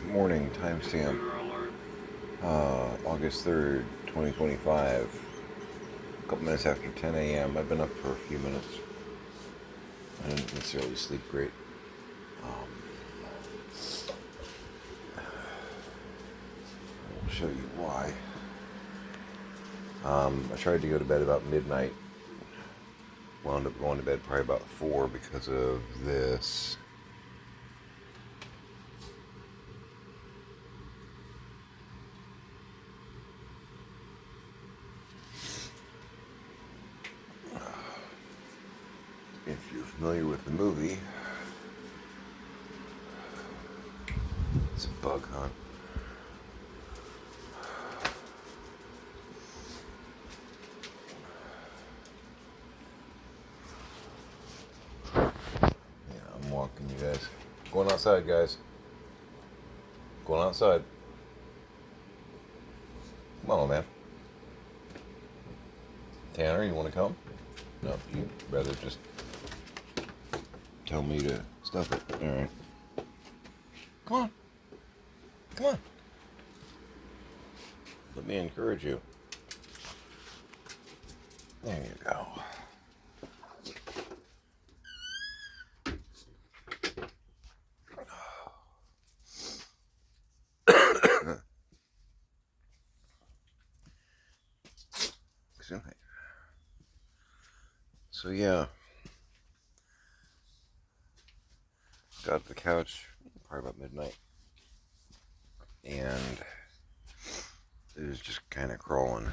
morning timestamp, August 3rd, 2025. A couple minutes after 10 a.m. I've been up for a few minutes. I didn't necessarily sleep great. I'll show you why. I tried to go to bed about midnight. Wound up going to bed probably about 4 because of this. If you're familiar with the movie, it's a bug hunt. Yeah, I'm walking you guys. Going outside, guys. Going outside. Come on, man. Tanner, you want to come? No, you'd rather just tell me to stuff it. Alright. Come on. Come on. Let me encourage you. There you go. So yeah, got to the couch probably about midnight, and it was just kind of crawling.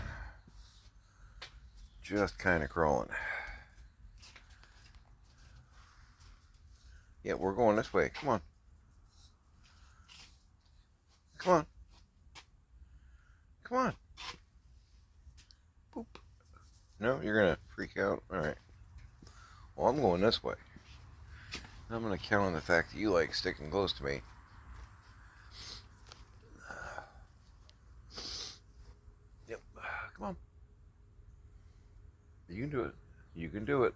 Yeah, we're going this way. Come on. Come on. Come on. Boop. No, you're going to freak out? Alright. Well, I'm going this way. I'm going to count on the fact that you like sticking close to me. Yep. Come on. You can do it. You can do it.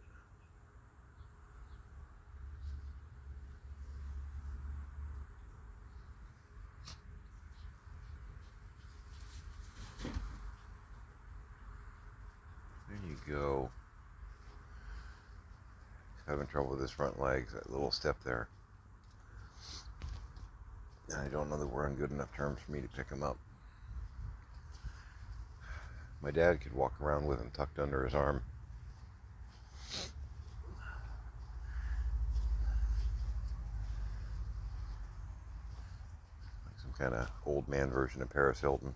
There you go. Having trouble with his front legs, that little step there. I don't know that we're on good enough terms for me to pick him up. My dad could walk around with him tucked under his arm. Like some kind of old man version of Paris Hilton.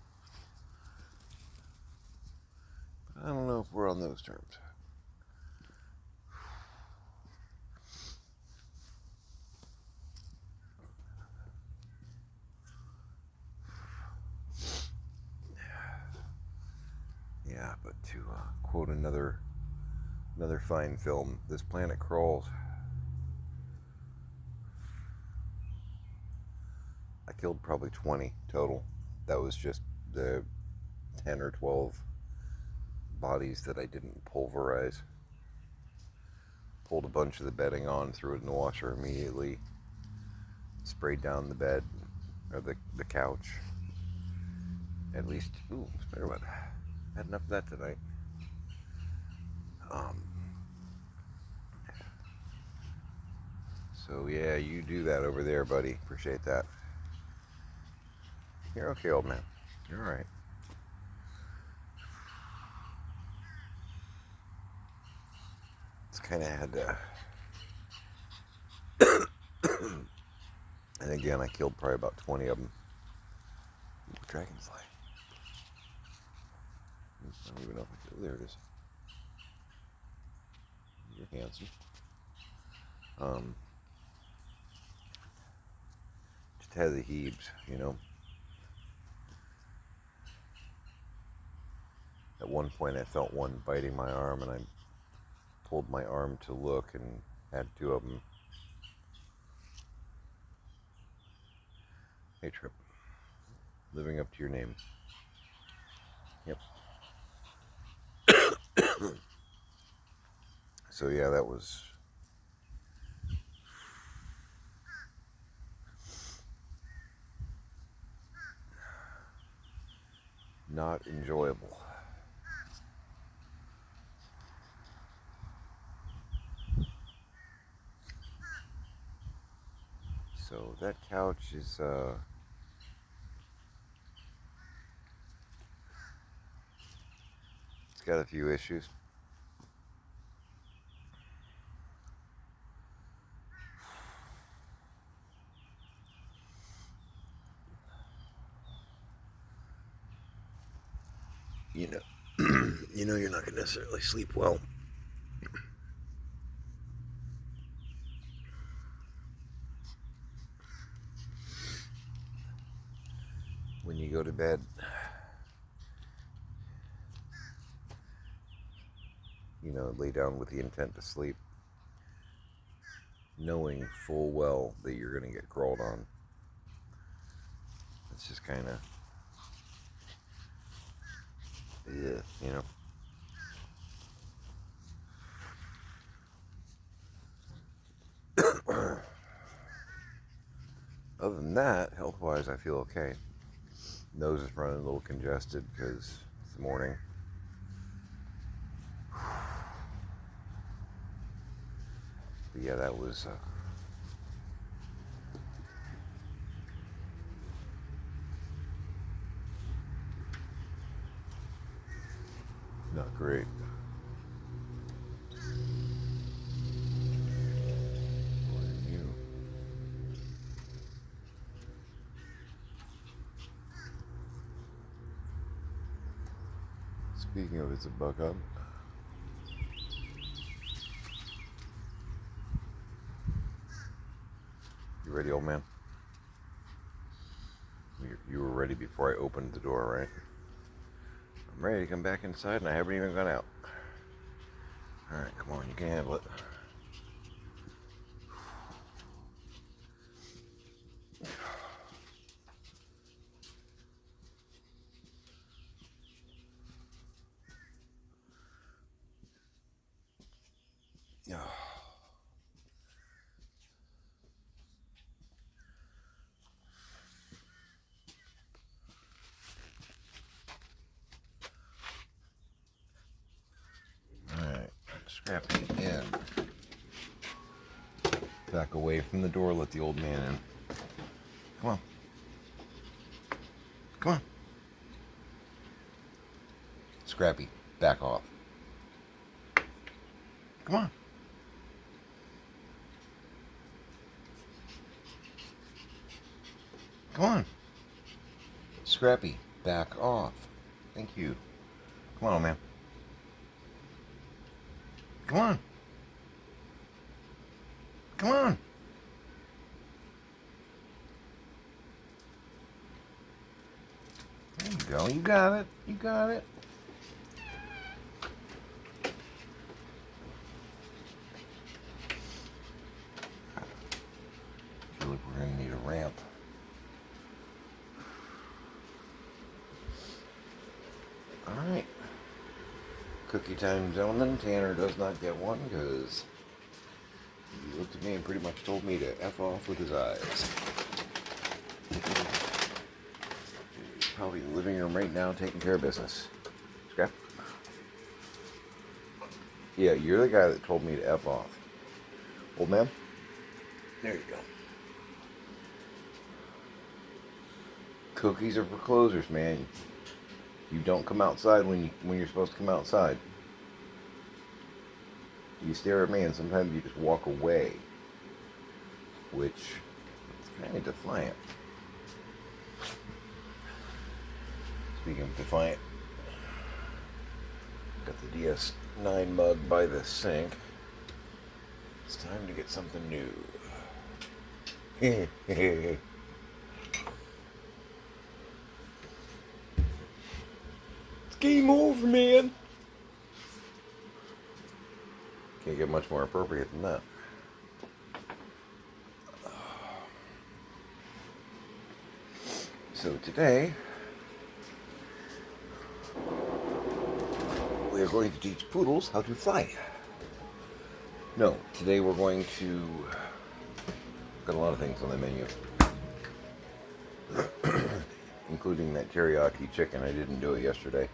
But I don't know if we're on those terms. Yeah, but to quote another fine film, this planet crawls. I killed probably 20 total. That was just the 10 or 12 bodies that I didn't pulverize. Pulled a bunch of the bedding on, threw it in the washer immediately, sprayed down the bed, or the couch. At least, spider web. Had enough of that tonight. So yeah, you do that over there, buddy. Appreciate that. You're okay, old man. You're alright. It's kind of had and again, I killed probably about 20 of them. Dragonfly. I don't even know if I can. There it is. You're handsome. Just had the heaves, you know. At one point, I felt one biting my arm, and I pulled my arm to look and had two of them. Hey, Trip. Living up to your name. Yep. So yeah, that was. not enjoyable. So that couch is it's got a few issues. You know, you're not gonna necessarily sleep well when you go to bed. Lay down with the intent to sleep, knowing full well that you're gonna get crawled on. It's just kind of, yeah. Other than that, health-wise, I feel okay. Nose is running a little congested because it's the morning. But yeah, that was not great. Speaking of, it's a buck up. You ready, old man? You were ready before I opened the door, right? I'm ready to come back inside and I haven't even gone out. Alright, come on, you can handle it. Alright, Scrappy in. Back away from the door, let the old man in. Come on. Come on. Scrappy, back off. Come on. Come on. Scrappy, back off. Thank you. Come on, man. Come on. Come on. There you go. You got it. You got it. I feel like we're going to need a ramp. Alright. Cookie time, gentlemen. Tanner does not get one because he looked at me and pretty much told me to F off with his eyes. He's probably in the living room right now taking care of business. Scrap? Yeah, you're the guy that told me to F off. Old man? There you go. Cookies are for closers, man. You don't come outside when you're supposed to come outside. You stare at me and sometimes you just walk away, which is kind of defiant. Speaking of defiant, got the DS9 mug by the sink. It's time to get something new. Game over, man. Can't get much more appropriate than that. So today, we are going to teach poodles how to fly. No, today we're going to... Got a lot of things on the menu. including that teriyaki chicken. I didn't do it yesterday.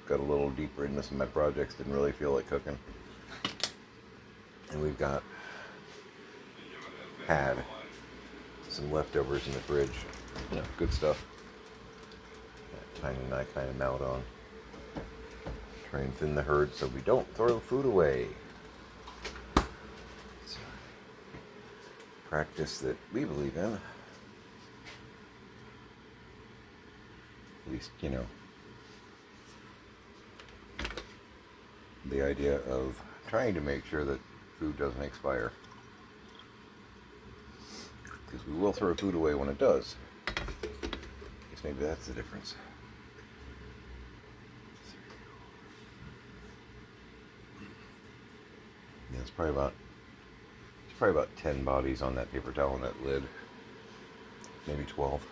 Got a little deeper into some of my projects, didn't really feel like cooking. And we've had some leftovers in the fridge. You know, good stuff. Tiny and I kind of mount on. Try and thin the herd so we don't throw food away. It's a practice that we believe in. At least, you know, the idea of trying to make sure that food doesn't expire. Because we will throw food away when it does. I guess maybe that's the difference. Yeah, it's probably about 10 bodies on that paper towel and that lid. Maybe 12.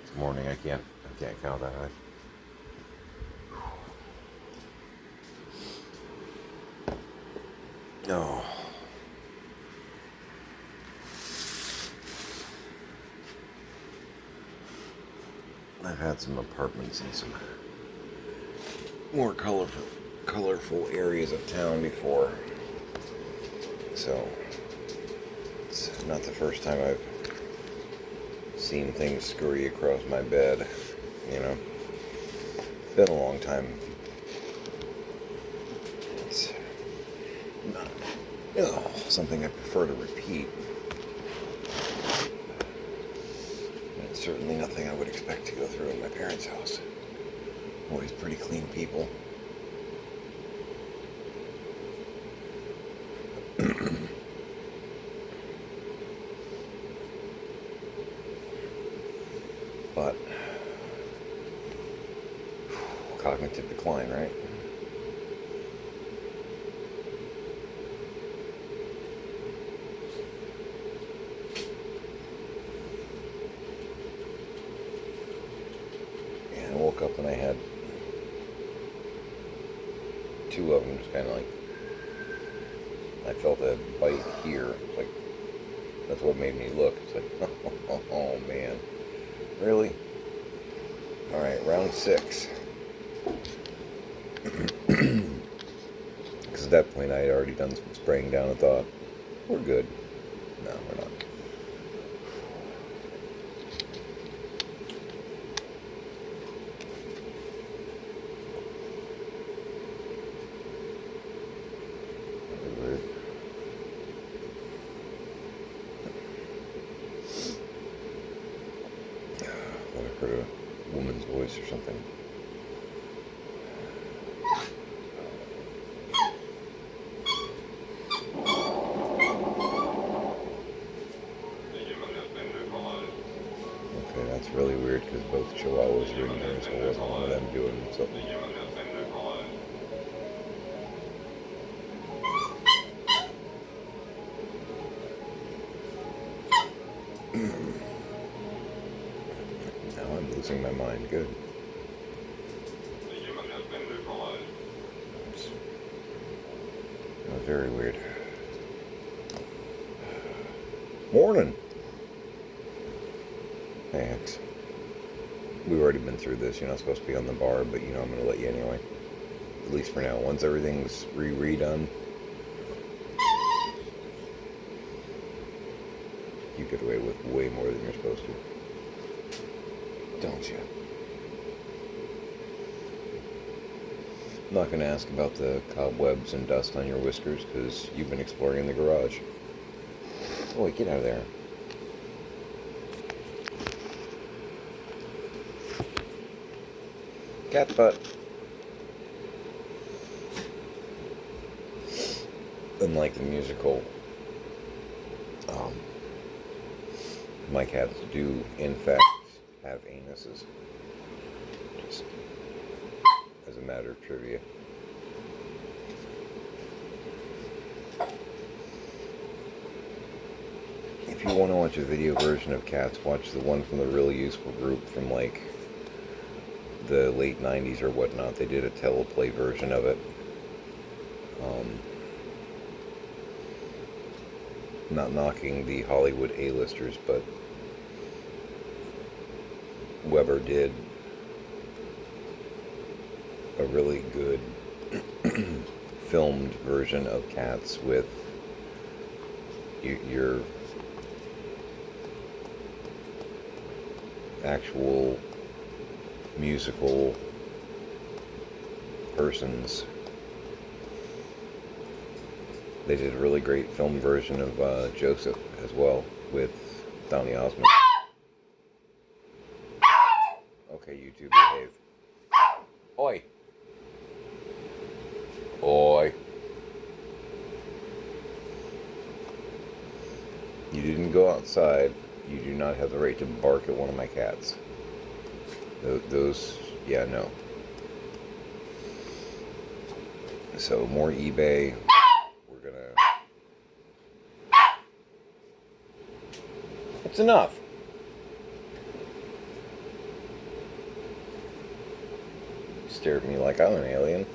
It's morning, I can't count that high. No. I've had some apartments in some more colorful areas of town before, so it's not the first time I've seen things scurry across my bed, you know. It's been a long time. It's not something I prefer to repeat. And it's certainly nothing I would expect to go through in my parents' house. Always pretty clean people. But cognitive decline, right? Yeah, I woke up and I had two of them, just kind of like, I felt a bite here. Like, that's what made me look. It's like, oh man. Really? Alright, round 6. Because at that point I had already done some spraying down and thought, we're good. No, we're not. I heard a woman's voice or something. Okay, that's really weird because both chihuahuas are in here, so it wasn't one of them doing something. Now I'm losing my mind. Good. That was very weird. Morning. Hey, X. We've already been through this. You're not supposed to be on the bar, but you know I'm going to let you anyway. At least for now. Once everything's redone, you get away with way more than you're supposed to. Don't you? I'm not going to ask about the cobwebs and dust on your whiskers because you've been exploring in the garage. Oh, wait, get out of there. Cat butt. Unlike the musical, my cats do, in fact, have anuses. Just as a matter of trivia. If you want to watch a video version of cats, watch the one from the Really Useful Group from like the late 90s or whatnot. They did a teleplay version of it. not knocking the Hollywood A-listers, but Weber did a really good filmed version of Cats with your actual musical persons. They did a really great film version of Joseph as well with Donny Osmond. Okay, you two behave. Oi! Oi! You didn't go outside. You do not have the right to bark at one of my cats. Those, yeah, no. So, more eBay. We're gonna... That's enough. Stare at me like I'm an alien.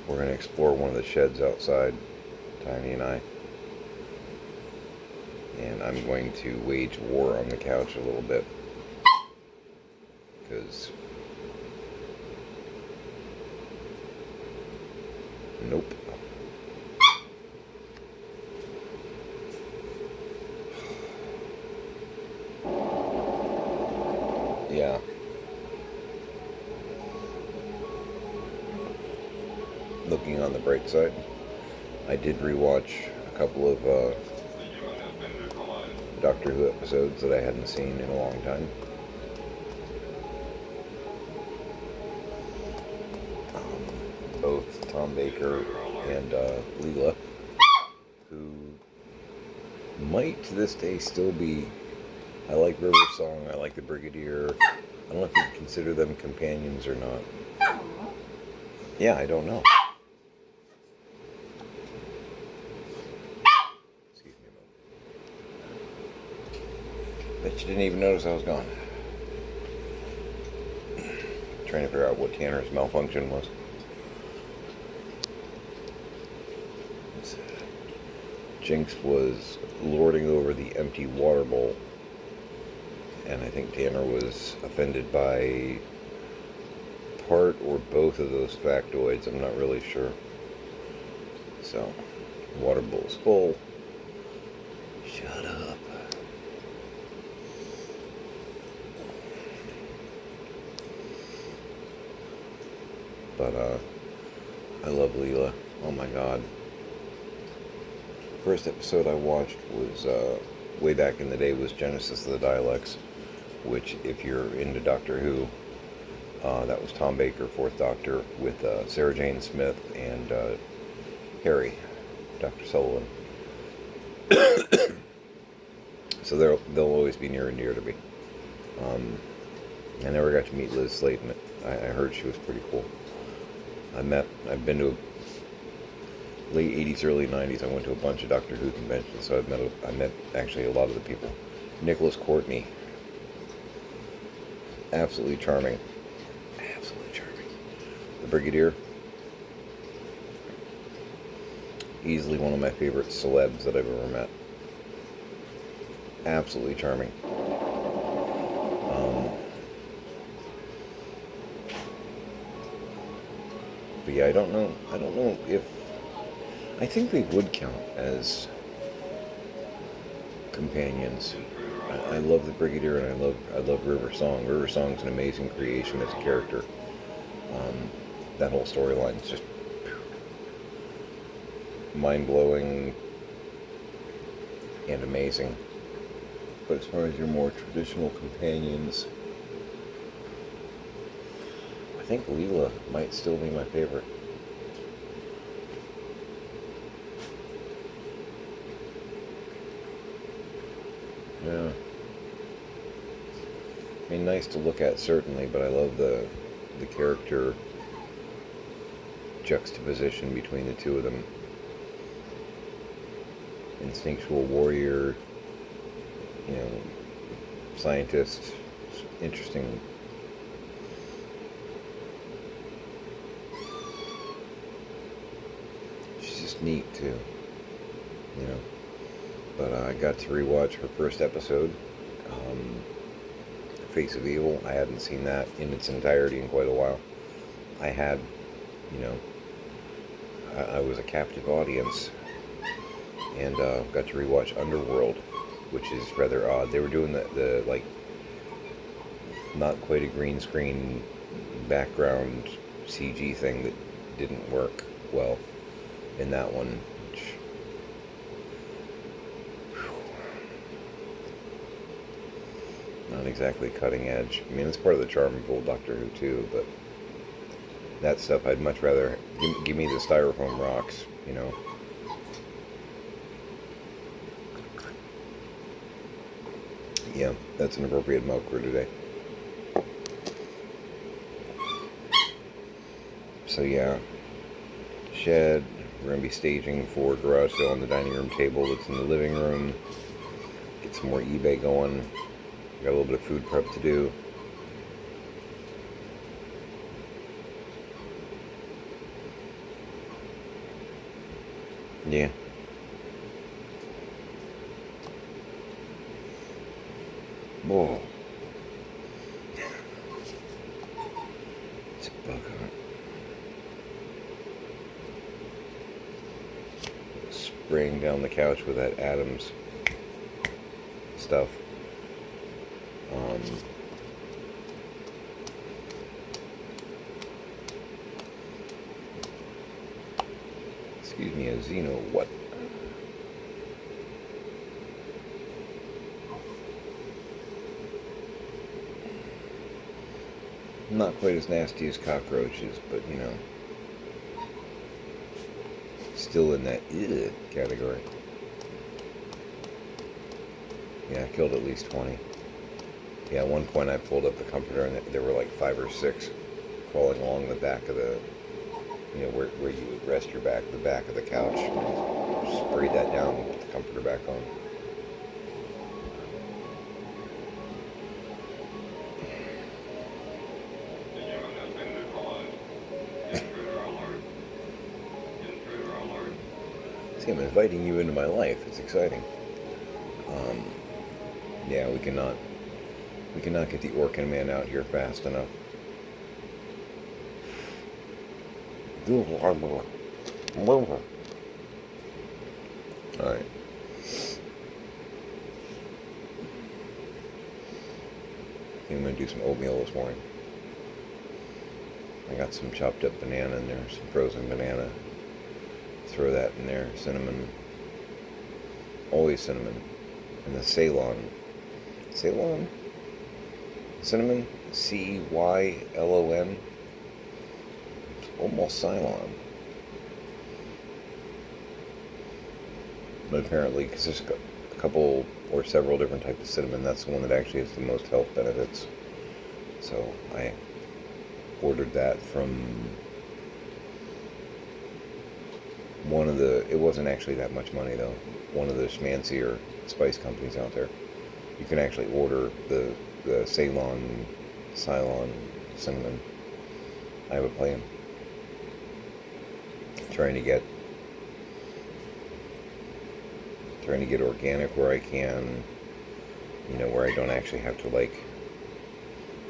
We're going to explore one of the sheds outside, Tiny and I. And I'm going to wage war on the couch a little bit. Because... Nope. Yeah. Looking on the bright side, I did rewatch a couple of Doctor Who episodes that I hadn't seen in a long time. Both Tom Baker and Leela, who might to this day still be... I like River Song, I like the Brigadier. I don't know if you consider them companions or not. Yeah, I don't know. Excuse me a moment. Bet you didn't even notice I was gone. Trying to figure out what Tanner's malfunction was. Jinx was lording over the empty water bowl. And I think Tanner was offended by part or both of those factoids. I'm not really sure. So, water bowl's full. Shut up. But, I love Leela. Oh my god. First episode I watched was, way back in the day, was Genesis of the Daleks, which, if you're into Doctor Who, that was Tom Baker, 4th Doctor, with Sarah Jane Smith and Harry, Dr. Sullivan. So they'll always be near and dear to me. I never got to meet Liz Sladen. I heard she was pretty cool. I've been to late 80s, early 90s. I went to a bunch of Doctor Who conventions, so I met actually a lot of the people. Nicholas Courtney. Absolutely charming. Absolutely charming. The Brigadier. Easily one of my favorite celebs that I've ever met. Absolutely charming. But yeah, I don't know if... I think they would count as companions. I love the Brigadier, and I love River Song. River Song's an amazing creation as a character. That whole storyline is just mind-blowing and amazing. But as far as your more traditional companions, I think Leela might still be my favorite. Yeah. I mean, nice to look at, certainly, but I love the character juxtaposition between the two of them. Instinctual warrior, scientist, interesting. just neat too, you know. But I got to rewatch her first episode, Face of Evil. I hadn't seen that in its entirety in quite a while. I had, you know, I was a captive audience, and got to rewatch Underworld, which is rather odd. They were doing the like, not quite a green screen background CG thing that didn't work well in that one. Which, not exactly cutting edge. I mean, it's part of the charm of old Doctor Who too, but that stuff I'd much rather give me the styrofoam rocks, you know. Yeah, that's an appropriate milk for today. So yeah, shed. We're going to be staging for garage sale on the dining room table that's in the living room. Get some more eBay going. Got a little bit of food prep to do. Yeah. Whoa. It's a bug hunt. Spraying down the couch with that Adams stuff. Excuse me, a Xeno what? Not quite as nasty as cockroaches, but you know, still in that ugh category. Yeah, I killed at least 20. Yeah, at one point I pulled up the comforter and there were like 5 or 6 crawling along the back of the, you know, where you would rest your back, the back of the couch. Sprayed that down, put the comforter back on. See, I'm inviting you into my life. It's exciting. Yeah, we cannot get the Orkin man out here fast enough. Alright. I'm going to do some oatmeal this morning. I got some chopped up banana in there, some frozen banana. Throw that in there. Cinnamon. Always cinnamon. And the Ceylon. Ceylon? Cinnamon? Cylon? Almost Ceylon. But apparently, because there's a couple or several different types of cinnamon, that's the one that actually has the most health benefits. So I ordered that from one of the, it wasn't actually that much money though, one of the schmancier spice companies out there. You can actually order the Ceylon cinnamon. I have a plan. Trying to get organic where I can, you know, where I don't actually have to like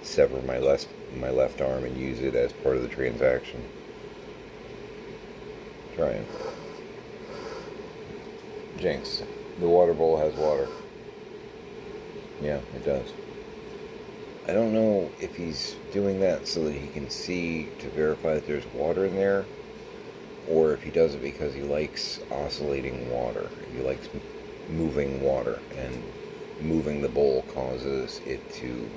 sever my left arm and use it as part of the transaction. Trying. Jinx, the water bowl has water. Yeah, it does. I don't know if he's doing that so that he can see to verify that there's water in there, or if he does it because he likes oscillating water. He likes moving water, and moving the bowl causes it to,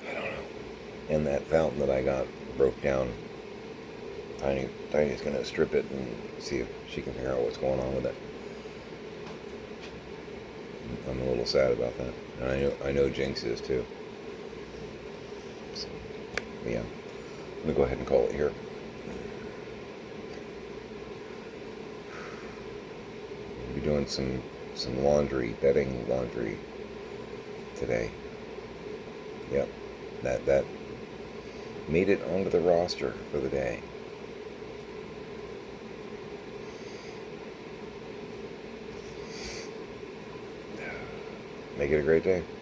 I don't know. And that fountain that I got broke down. Tiny's gonna strip it and see if she can figure out what's going on with it. I'm a little sad about that. And I know Jinx is too. So, yeah. I'm gonna go ahead and call it here. We'll be doing some laundry, bedding laundry today. Yep. That made it onto the roster for the day. Make it a great day.